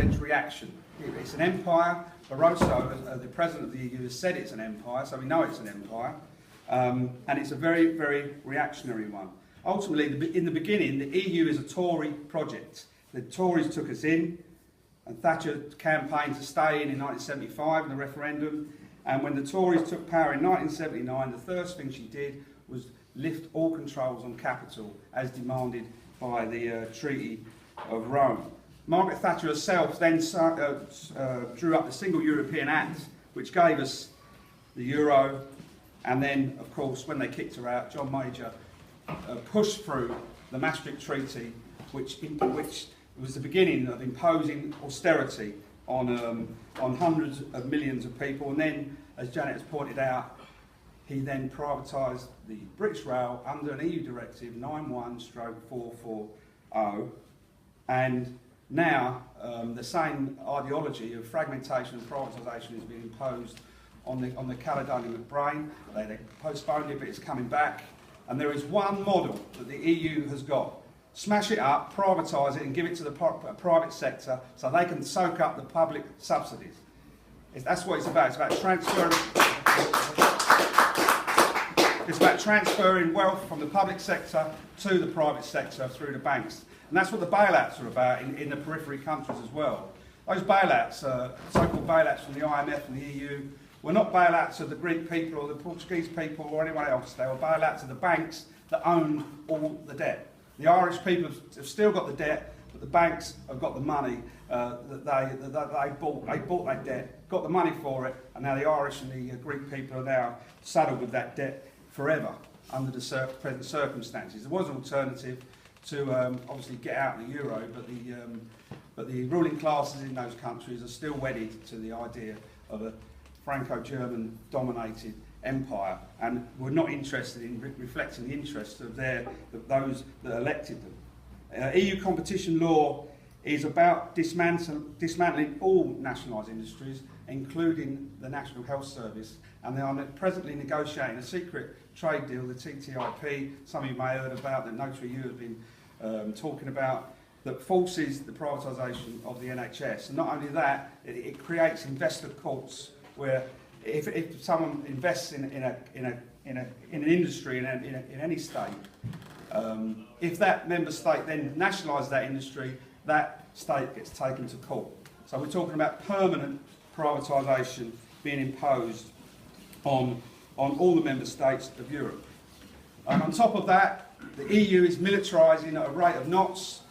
represents reaction. It's an empire. Barroso, the president of the EU, has said it's an empire, so we know it's an empire. And it's a very, very reactionary one. Ultimately, in the beginning, the EU is a Tory project. The Tories took us in, and Thatcher campaigned to stay in 1975 in the referendum. And when the Tories took power in 1979, the first thing she did was lift all controls on capital, as demanded by the Treaty of Rome. Margaret Thatcher herself then drew up the Single European Act, which gave us the euro. And then, of course, when they kicked her out, John Major pushed through the Maastricht Treaty, which was the beginning of imposing austerity on hundreds of millions of people. And then, as Janet has pointed out, he then privatised the British Rail under an EU directive 91/440, and now the same ideology of fragmentation and privatisation is being imposed on the Caledonian McBrain. They postponed it, but it's coming back. And there is one model that the EU has got: smash it up, privatise it, and give it to the private sector so they can soak up the public subsidies. That's what it's about. It's about transferring. It's about transferring wealth from the public sector to the private sector through the banks. And that's what the bailouts are about in the periphery countries as well. Those bailouts, so-called bailouts from the IMF and the EU, were not bailouts of the Greek people or the Portuguese people or anyone else. They were bailouts of the banks that owned all the debt. The Irish people have still got the debt, but the banks have got the money that they bought. They bought that debt, got the money for it, and now the Irish and the Greek people are now saddled with that debt forever under the present circumstances. There was an alternative to obviously get out of the euro, but the ruling classes in those countries are still wedded to the idea of a Franco-German dominated empire, and were not interested in reflecting the interests of those that elected them. EU competition law is about dismantling all nationalised industries, including the National Health Service, and they are presently negotiating a secret trade deal, the TTIP, some of you may have heard about, that Notary U has been talking about, that forces the privatisation of the NHS. And not only that, it creates investor courts where if someone invests in an industry in any state, if that member state then nationalises that industry, that state gets taken to court. So we're talking about permanent privatisation being imposed on all the member states of Europe. And on top of that, the EU is militarising at a rate of knots.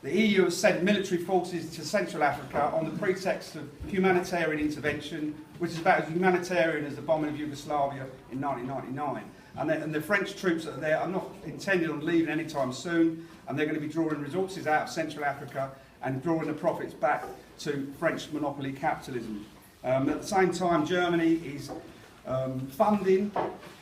The EU has sent military forces to Central Africa on the pretext of humanitarian intervention, which is about as humanitarian as the bombing of Yugoslavia in 1999. And the French troops that are there are not intended on leaving anytime soon, and they're going to be drawing resources out of Central Africa and drawing the profits back to French monopoly capitalism. At the same time, Germany is funding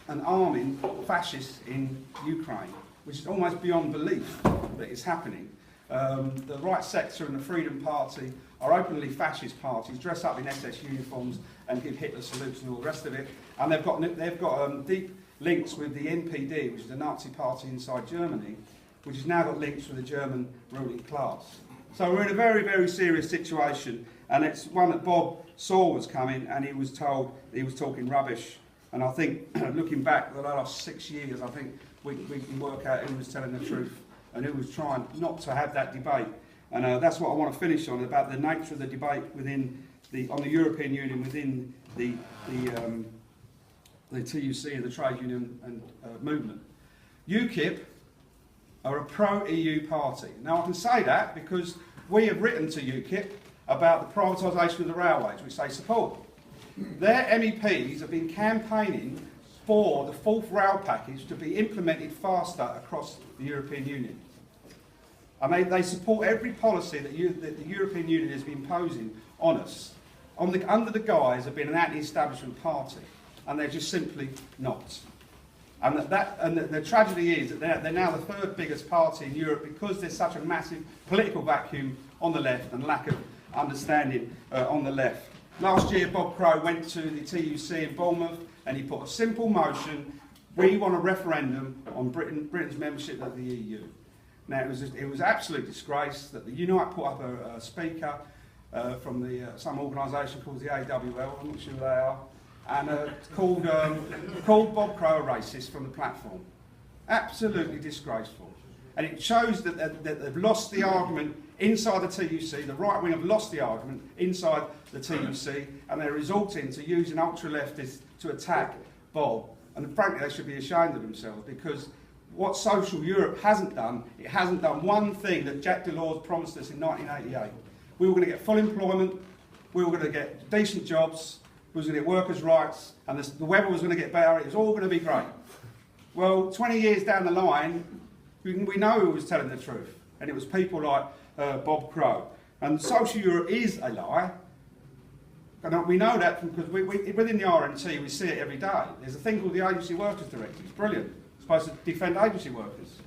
and arming fascists in Ukraine, which is almost beyond belief that it's happening. The right sector and the Freedom Party are openly fascist parties, dress up in SS uniforms and give Hitler salutes and all the rest of it. And they've got deep links with the NPD, which is the Nazi party inside Germany, which has now got links with the German ruling class. So we're in a very, very serious situation, and it's one that Bob saw was coming, and he was told he was talking rubbish. And I think, looking back the last 6 years, I think we can work out who was telling the truth and who was trying not to have that debate. And that's what I want to finish on, about the nature of the debate on the European Union within the TUC and the trade union and movement. UKIP are a pro-EU party. Now I can say that because we have written to UKIP about the privatisation of the railways, which they support. Their MEPs have been campaigning for the fourth rail package to be implemented faster across the European Union. And they support every policy that the European Union has been imposing on us under the guise of being an anti-establishment party, and they're just simply not. And the tragedy is that they're now the third biggest party in Europe because there's such a massive political vacuum on the left and lack of understanding on the left. Last year, Bob Crow went to the TUC in Bournemouth and he put a simple motion: we want a referendum on Britain's membership of the EU. Now, it was an absolute disgrace that the Unite put up a speaker from some organisation called the AWL, I'm not sure who they are, and called Bob Crow a racist from the platform. Absolutely disgraceful. And it shows that they've lost the argument inside the TUC, the right wing have lost the argument inside the TUC, and they're resorting to using ultra-leftists to attack Bob. And frankly, they should be ashamed of themselves, because what Social Europe hasn't done, it hasn't done one thing that Jacques Delors promised us in 1988. We were going to get full employment, we were going to get decent jobs, we were going to get workers' rights, and the weather was going to get better, it was all going to be great. Well, 20 years down the line, we know who was telling the truth, and it was people like Bob Crow. And Social Europe is a lie, and we know that because within the RNT we see it every day. There's a thing called the Agency Workers Directive. It's brilliant. It's supposed to defend agency workers.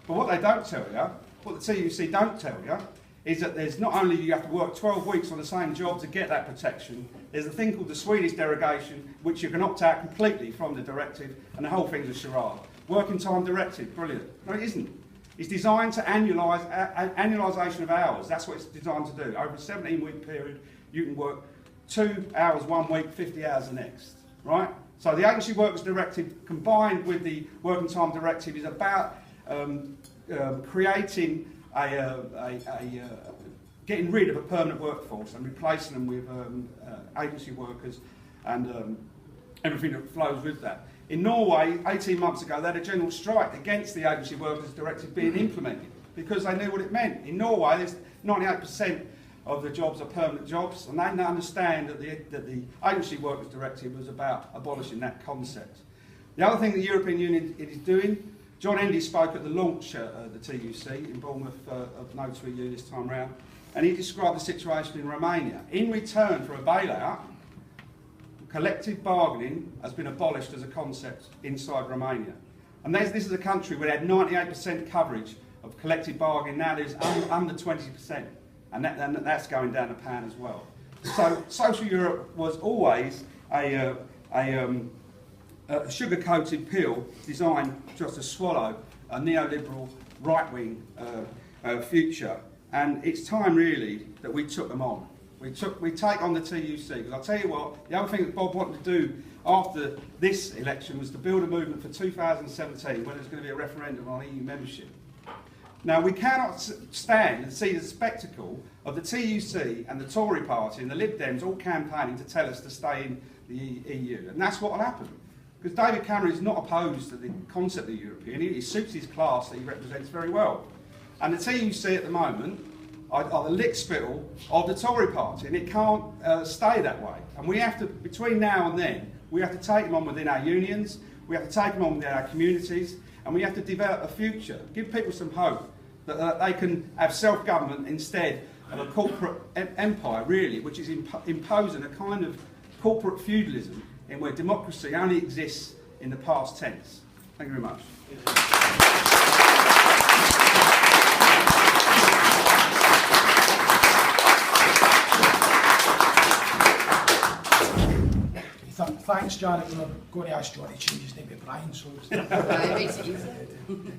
But what they don't tell you, what the TUC don't tell you, is that there's not only you have to work 12 weeks on the same job to get that protection, there's a thing called the Swedish derogation, which you can opt out completely from the directive, and the whole thing's a charade. Working time directive, brilliant. No, it isn't. It's designed to annualisation of hours. That's what it's designed to do. Over a 17-week period, you can work 2 hours one week, 50 hours the next, right? So the Agency Workers Directive, combined with the Working Time Directive, is about creating getting rid of a permanent workforce and replacing them with agency workers and everything that flows with that. In Norway, 18 months ago, they had a general strike against the Agency Workers Directive being implemented because they knew what it meant. In Norway, there's 98% of the jobs are permanent jobs, and they understand that the Agency Workers Directive was about abolishing that concept. The other thing the European Union is doing, John Endy spoke at the launch of the TUC in Bournemouth of No to EU this time round, and he described the situation in Romania. In return for a bailout, collective bargaining has been abolished as a concept inside Romania. And this is a country where they had 98% coverage of collective bargaining. Now there's under 20%, and that's going down the pan as well. So Social Europe was always a sugar-coated pill designed just to swallow a neoliberal right-wing future. And it's time really that we took them on. We take on the TUC, because I'll tell you what, the other thing that Bob wanted to do after this election was to build a movement for 2017 when there's going to be a referendum on EU membership. Now, we cannot stand and see the spectacle of the TUC and the Tory party and the Lib Dems all campaigning to tell us to stay in the EU. And that's what will happen. Because David Cameron is not opposed to the concept of the European. It suits his class that he represents very well. And the TUC at the moment are the lickspittle of the Tory party, and it can't stay that way. And we have to, between now and then, we have to take them on within our unions, we have to take them on within our communities, and we have to develop a future, give people some hope that they can have self-government instead of a corporate empire, really, which is imposing a kind of corporate feudalism in where democracy only exists in the past tense. Thank you very much. Thanks, Janet. We're going to ask John to change his name to Brian, so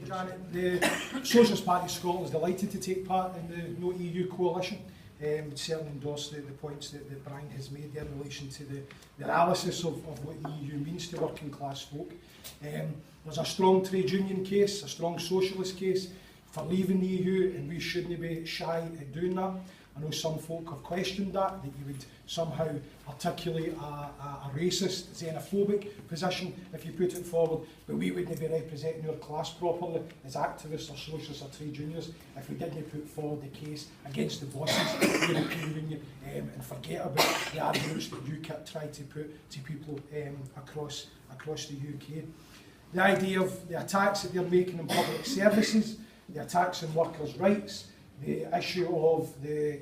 Janet, the Socialist Party of Scotland is delighted to take part in the No EU coalition. Would certainly endorse the points that Brian has made there in relation to the analysis of what the EU means to working class folk. There's a strong trade union case, a strong socialist case for leaving the EU, and we shouldn't be shy at doing that. I know some folk have questioned that you would somehow articulate a racist, xenophobic position if you put it forward, but we wouldn't be representing our class properly as activists or socialists or trade unionists if we didn't put forward the case against the bosses of the European Union and forget about the arguments that UKIP tried to put to people across the UK. The idea of the attacks that they're making on public services, the attacks on workers' rights, the issue of the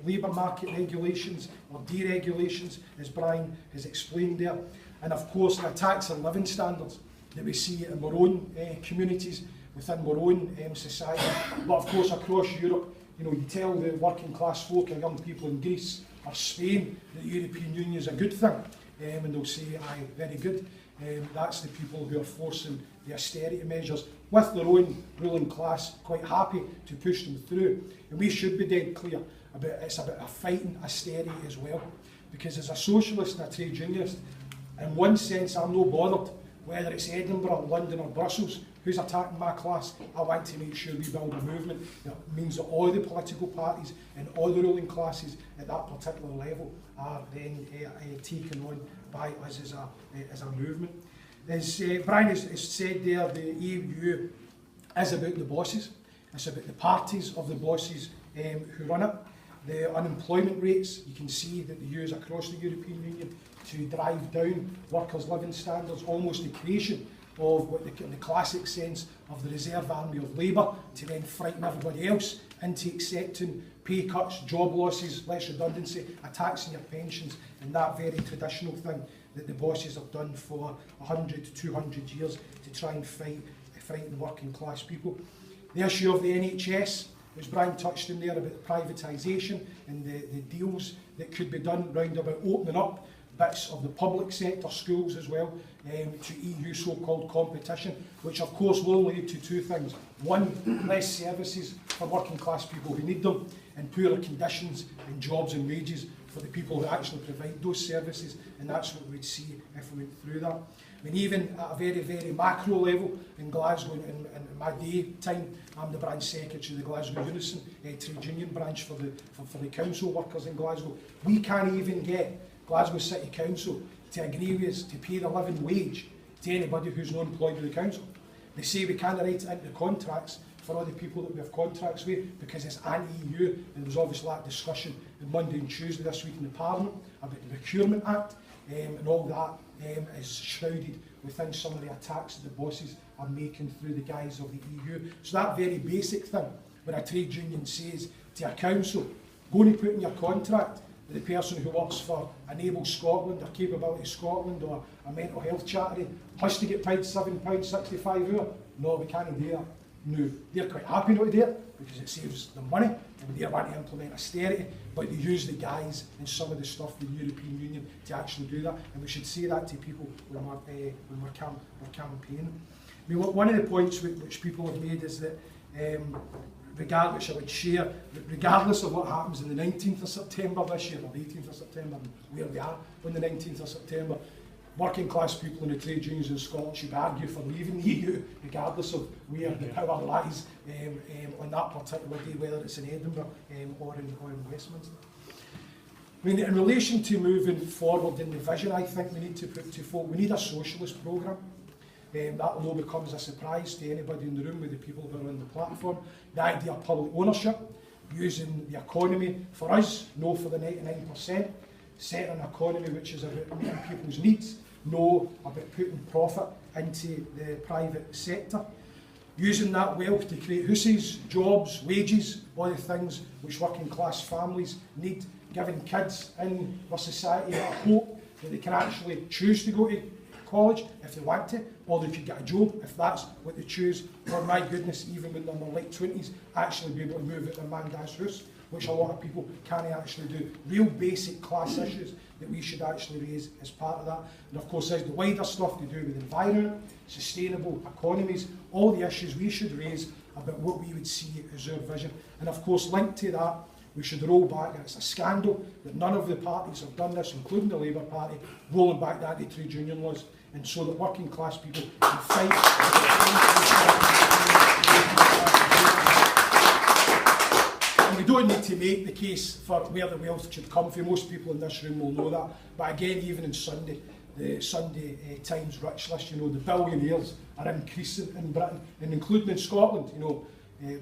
labour market regulations or deregulations, as Brian has explained there, and of course the attacks on living standards that we see in our own communities, within our own society, but of course across Europe. You know, you tell the working class folk or young people in Greece or Spain that the European Union is a good thing, and they'll say, aye, very good. That's the people who are forcing the austerity measures with their own ruling class quite happy to push them through. And we should be dead clear it's about fighting austerity as well. Because as a socialist and a trade unionist, in one sense I'm no bothered whether it's Edinburgh, London or Brussels who's attacking my class. I want to make sure we build a movement that means that all the political parties and all the ruling classes at that particular level are then taken on by us as a movement. As Brian has said there, the EU is about the bosses. It's about the parties of the bosses who run it. The unemployment rates, you can see that they use across the European Union to drive down workers' living standards, almost the creation of what in the classic sense of the reserve army of labour to then frighten everybody else into accepting pay cuts, job losses, less redundancy, attacks on your pensions, and that very traditional thing that the bosses have done for 100 to 200 years to try and frighten working class people. The issue of the NHS, as Brian touched on there about privatisation and the deals that could be done round about opening up bits of the public sector, schools as well, to EU so-called competition, which of course will lead to two things. One, less services for working class people who need them, and poorer conditions and jobs and wages for the people who actually provide those services, and that's what we'd see if we went through that. I mean, even at a very, very macro level in Glasgow, in my day time, I'm the branch secretary of the Glasgow Unison trade union branch for the council workers in Glasgow. We can't even get Glasgow City Council to agree with us to pay the living wage to anybody who's not employed with the council. They say we can't write it into the contracts for all the people that we have contracts with because it's anti-EU, and there was obviously that discussion on Monday and Tuesday this week in the Parliament about the Procurement Act, and all that is shrouded within some of the attacks that the bosses are making through the guise of the EU. So that very basic thing, when a trade union says to a council, go and put in your contract that the person who works for Enable Scotland or Capability Scotland or a mental health charity has to get paid £7.65 an hour. No, we can't do that. No, they're quite happy not to do it because it saves them money and they want to implement austerity, but they use the guise and some of the stuff in the European Union to actually do that, and we should say that to people when we're campaigning. I mean, one of the points which people have made is that regardless, I would share that regardless of what happens on the 19th of September this year, or the 18th of September, where we are on the 19th of September, working class people in the trade unions in Scotland should argue for leaving the EU, regardless of where the power lies on that particular day, whether it's in Edinburgh or in Westminster. I mean, in relation to moving forward in the vision, I think we need to put to folk, we need a socialist programme. That will becomes a surprise to anybody in the room with the people who are on the platform. The idea of public ownership, using the economy for us, no for the 99%, set an economy which is about meeting people's needs, no about putting profit into the private sector. Using that wealth to create houses, jobs, wages, all the things which working class families need, giving kids in our society a hope that they can actually choose to go to college if they want to, or they could get a job if that's what they choose, or my goodness, even when they're in their late 20s, actually be able to move out their man dad's house, which a lot of people can't actually do. Real basic class issues that we should actually raise as part of that. And of course there's the wider stuff to do with environment, sustainable economies, all the issues we should raise about what we would see as our vision. And of course linked to that, we should roll back, and it's a scandal that none of the parties have done this, including the Labour Party, rolling back the anti-trade union laws, and so that working class people can fight. And we don't need to make the case for where the wealth should come from. Most people in this room will know that. But again, even in Sunday, the Sunday Times Rich List, you know, the billionaires are increasing in Britain, and including in Scotland, you know,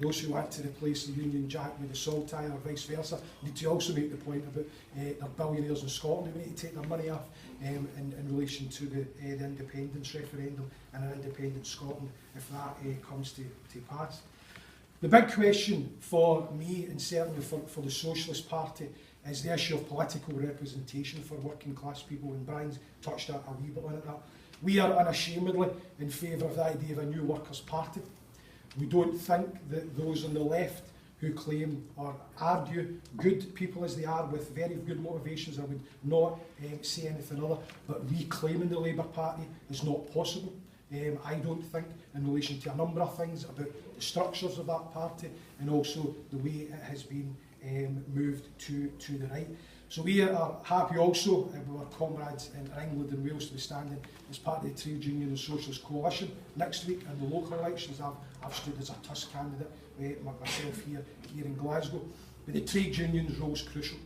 those who want to replace the Union Jack with the Saltire or vice versa need to also make the point about the billionaires in Scotland. We need to take their money off in relation to the independence referendum and an independent Scotland if that comes to pass. The big question for me, and certainly for the Socialist Party, is the issue of political representation for working class people, and Brian's touched a wee bit on it. That we are unashamedly in favour of the idea of a new workers' party. We don't think that those on the left who claim or argue good people as they are with very good motivations, I would not say anything other, but reclaiming the Labour Party is not possible. I don't think, in relation to a number of things about the structures of that party and also the way it has been moved to the right. So we are happy also with our comrades in England and Wales to be standing as part of the Trade Union and Socialist Coalition next week in the local elections. I've stood as a Tusk candidate myself here in Glasgow. But the trade union's role is crucial,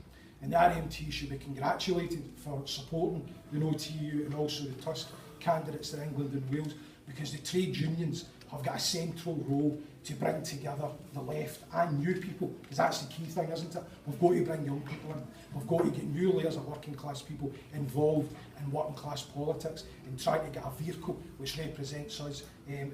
and the RMT should be congratulated for supporting the No to EU and also the Tusk candidates in England and Wales, because the trade unions have got a central role to bring together the left and new people, because that's the key thing, isn't it? We've got to bring young people in. We've got to get new layers of working class people involved in working class politics and trying to get a vehicle which represents us and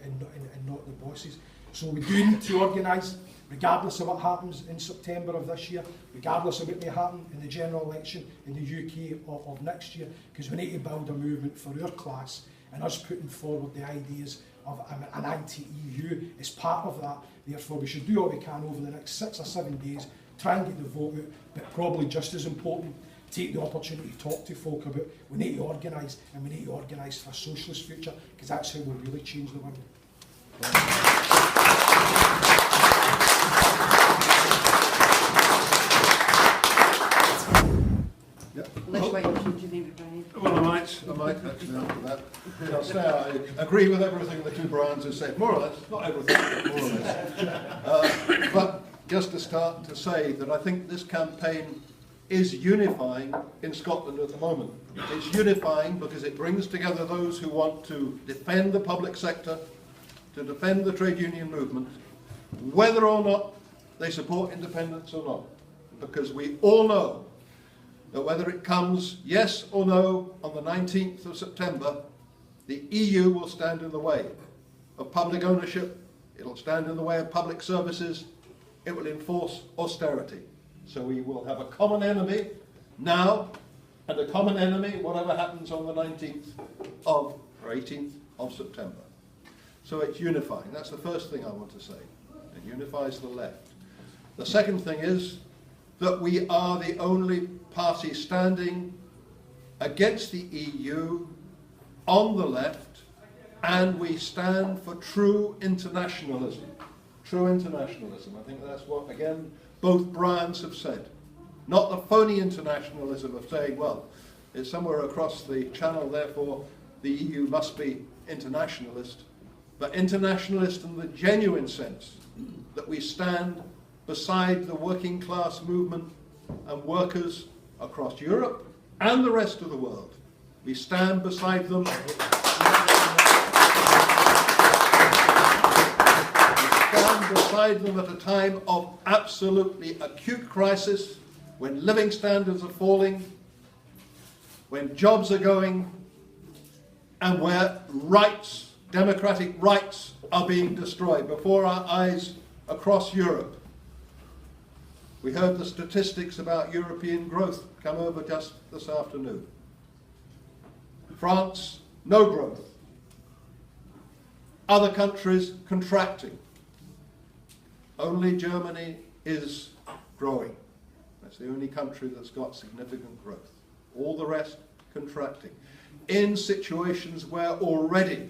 not the bosses. So we do need to organise, regardless of what happens in September of this year, regardless of what may happen in the general election in the UK of next year, because we need to build a movement for our class, and us putting forward the ideas of an anti-EU is part of that. Therefore, we should do what we can over the next 6 or 7 days, try and get the vote out, but probably just as important, take the opportunity to talk to folk about we need to organise, and we need to organise for a socialist future, because that's how we'll really change the world. Well, I might actually answer that. I'll say I agree with everything the two Brians have said, more or less, not everything, but more or less. But just to start to say that I think this campaign is unifying in Scotland at the moment. It's unifying because it brings together those who want to defend the public sector, to defend the trade union movement, whether or not they support independence or not. Because we all know that whether it comes yes or no on the 19th of September, the EU will stand in the way of public ownership, it'll stand in the way of public services, it will enforce austerity. So we will have a common enemy now, and a common enemy whatever happens on the 19th of or 18th of September. So it's unifying. That's the first thing I want to say. It unifies the left. The second thing is that we are the only party standing against the EU on the left, and we stand for true internationalism. True internationalism. I think that's what, again, both Brians have said. Not the phony internationalism of saying, well, it's somewhere across the channel, therefore the EU must be internationalist, but internationalist in the genuine sense, that we stand beside the working class movement and workers across Europe and the rest of the world. We stand beside them. We stand beside them at a time of absolutely acute crisis, when living standards are falling, when jobs are going, and where rights, democratic rights, are being destroyed before our eyes across Europe. We heard the statistics about European growth come over just this afternoon. France, no growth. Other countries contracting. Only Germany is growing. That's the only country that's got significant growth. All the rest contracting. In situations where already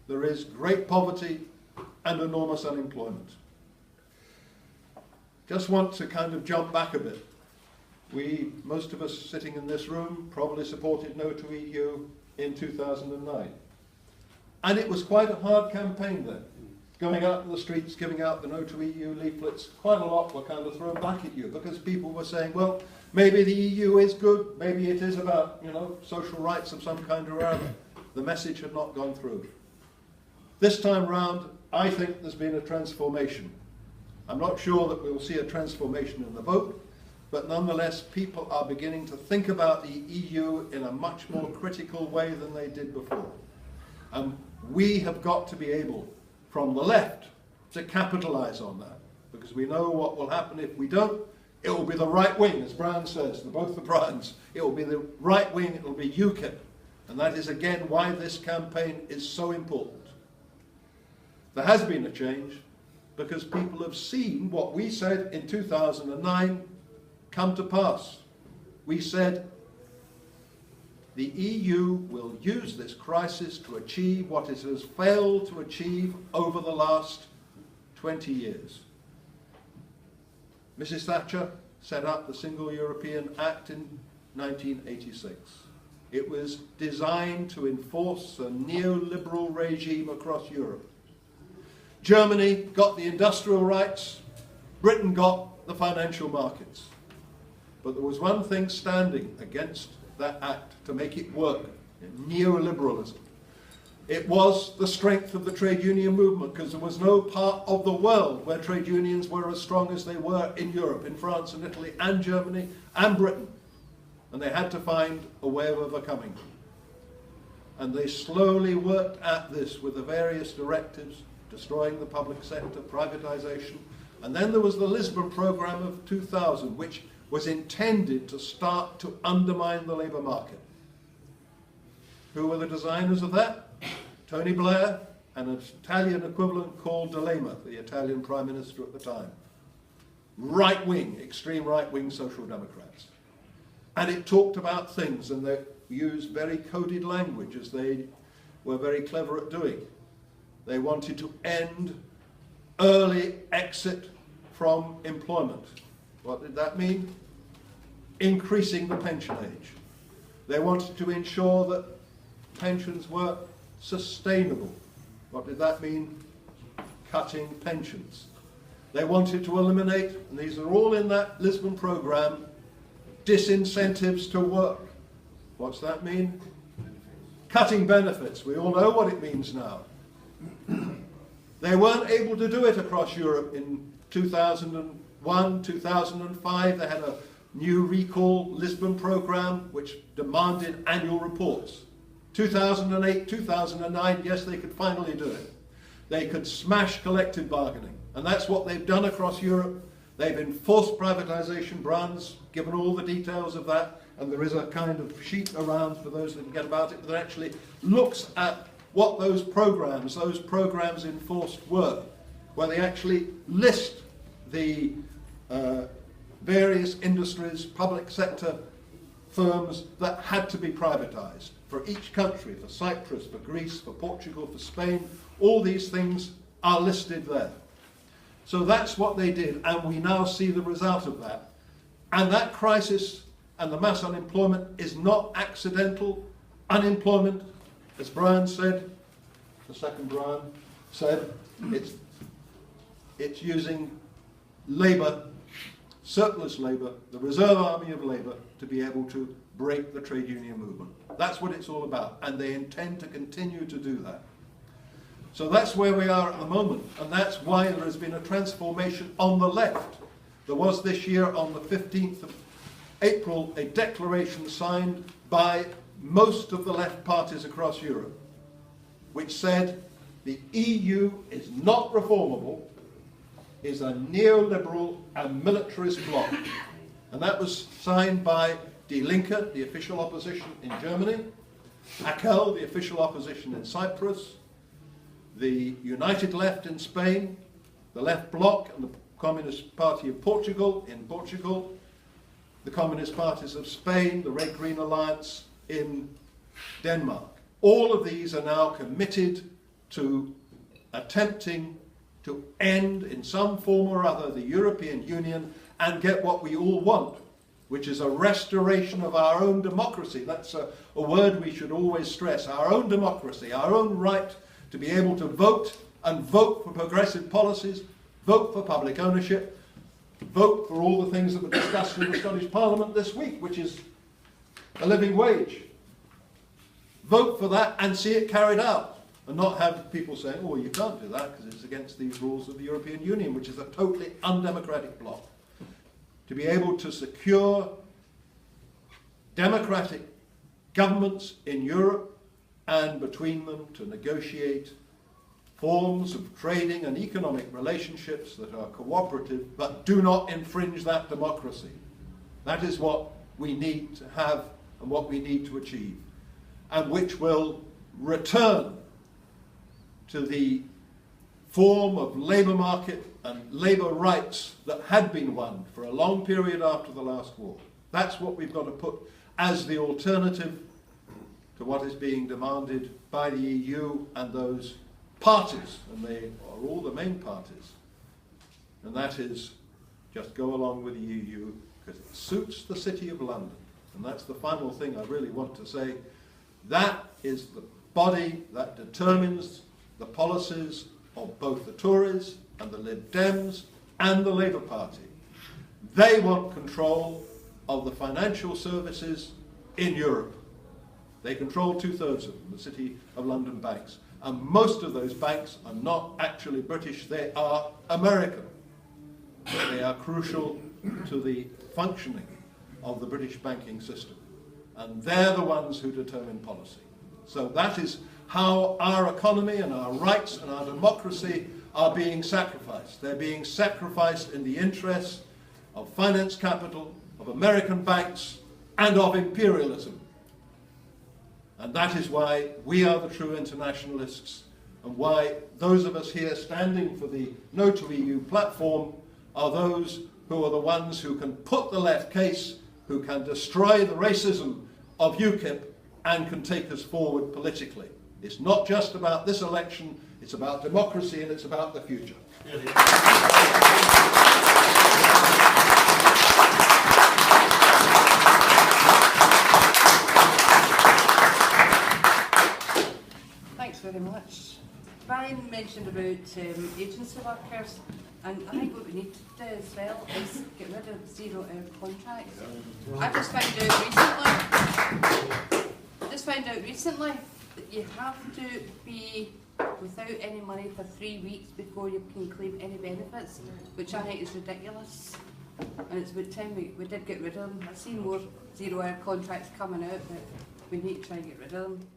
there is great poverty and enormous unemployment. Just want to kind of jump back a bit. Most of us sitting in this room probably supported No to EU in 2009. And it was quite a hard campaign then. Going out in the streets, giving out the No to EU leaflets, quite a lot were kind of thrown back at you because people were saying, well, maybe the EU is good, maybe it is about, social rights of some kind or other. The message had not gone through. This time round, I think there's been a transformation. I'm not sure that we'll see a transformation in the vote, but nonetheless, people are beginning to think about the EU in a much more critical way than they did before. And we have got to be able, from the left, to capitalise on that, because we know what will happen if we don't. It will be the right wing, as Brian says, both the Brians. It will be the right wing, it will be UKIP. And that is again why this campaign is so important. There has been a change, because people have seen what we said in 2009 come to pass. We said the EU will use this crisis to achieve what it has failed to achieve over the last 20 years. Mrs. Thatcher set up the Single European Act in 1986. It was designed to enforce a neoliberal regime across Europe. Germany got the industrial rights, Britain got the financial markets. But there was one thing standing against that act to make it work, neoliberalism. It was the strength of the trade union movement, because there was no part of the world where trade unions were as strong as they were in Europe, in France and Italy and Germany and Britain. And they had to find a way of overcoming them. And they slowly worked at this with the various directives, destroying the public sector, privatization. And then there was the Lisbon Programme of 2000, which was intended to start to undermine the labour market. Who were the designers of that? Tony Blair and an Italian equivalent called D'Alema, the Italian Prime Minister at the time. Right-wing, extreme right-wing social democrats. And it talked about things, and they used very coded language, as they were very clever at doing. They wanted to end early exit from employment. What did that mean? Increasing the pension age. They wanted to ensure that pensions were sustainable. What did that mean? Cutting pensions. They wanted to eliminate, and these are all in that Lisbon programme, disincentives to work. What's that mean? Cutting benefits. We all know what it means now. They weren't able to do it across Europe in 2001, 2005. They had a new recall Lisbon programme which demanded annual reports. 2008, 2009, yes, they could finally do it. They could smash collective bargaining. And that's what they've done across Europe. They've enforced privatisation. Brian's given all the details of that. And there is a kind of sheet around for those that can get about it that actually looks at what those programs enforced were, where they actually list the various industries, public sector firms that had to be privatised for each country, for Cyprus, for Greece, for Portugal, for Spain. All these things are listed there. So that's what they did, and we now see the result of that. And that crisis and the mass unemployment is not accidental unemployment. As Brian said, the second Brian said, it's using labour, surplus labour, the reserve army of labour, to be able to break the trade union movement. That's what it's all about, and they intend to continue to do that. So that's where we are at the moment, and that's why there has been a transformation on the left. There was this year, on the 15th of April, a declaration signed by most of the left parties across Europe, which said the EU is not reformable, is a neoliberal and militarist bloc. And that was signed by Die Linke, the official opposition in Germany, AKEL, the official opposition in Cyprus, the United Left in Spain, the Left Bloc and the Communist Party of Portugal in Portugal, the Communist Parties of Spain, the Red Green Alliance in Denmark. All of these are now committed to attempting to end in some form or other the European Union and get what we all want, which is a restoration of our own democracy. That's a word we should always stress. Our own democracy, our own right to be able to vote, and vote for progressive policies, vote for public ownership, vote for all the things that were discussed in the Scottish Parliament this week, which is a living wage. Vote for that and see it carried out, and not have people saying, oh, you can't do that because it's against these rules of the European Union, which is a totally undemocratic bloc. To be able to secure democratic governments in Europe, and between them to negotiate forms of trading and economic relationships that are cooperative but do not infringe that democracy. That is what we need to have and what we need to achieve, and which will return to the form of labour market and labour rights that had been won for a long period after the last war. That's what we've got to put as the alternative to what is being demanded by the EU and those parties, and they are all the main parties. And that is just go along with the EU because it suits the City of London. And that's the final thing I really want to say. That is the body that determines the policies of both the Tories and the Lib Dems and the Labour Party. They want control of the financial services in Europe. They control 2/3 of them, the City of London banks. And most of those banks are not actually British, they are American. But they are crucial to the functioning of the British banking system. And they're the ones who determine policy. So that is how our economy and our rights and our democracy are being sacrificed. They're being sacrificed in the interests of finance capital, of American banks, and of imperialism. And that is why we are the true internationalists, and why those of us here standing for the No to EU platform are those who are the ones who can put the left case, who can destroy the racism of UKIP, and can take us forward politically. It's not just about this election, it's about democracy and it's about the future. Thanks very much. Brian mentioned about agency workers, and I think what we need to do as well is get rid of zero-hour contracts. I just found out recently that you have to be without any money for 3 weeks before you can claim any benefits, which I think is ridiculous. And it's about time we did get rid of them. I've seen more zero-hour contracts coming out, but we need to try and get rid of them.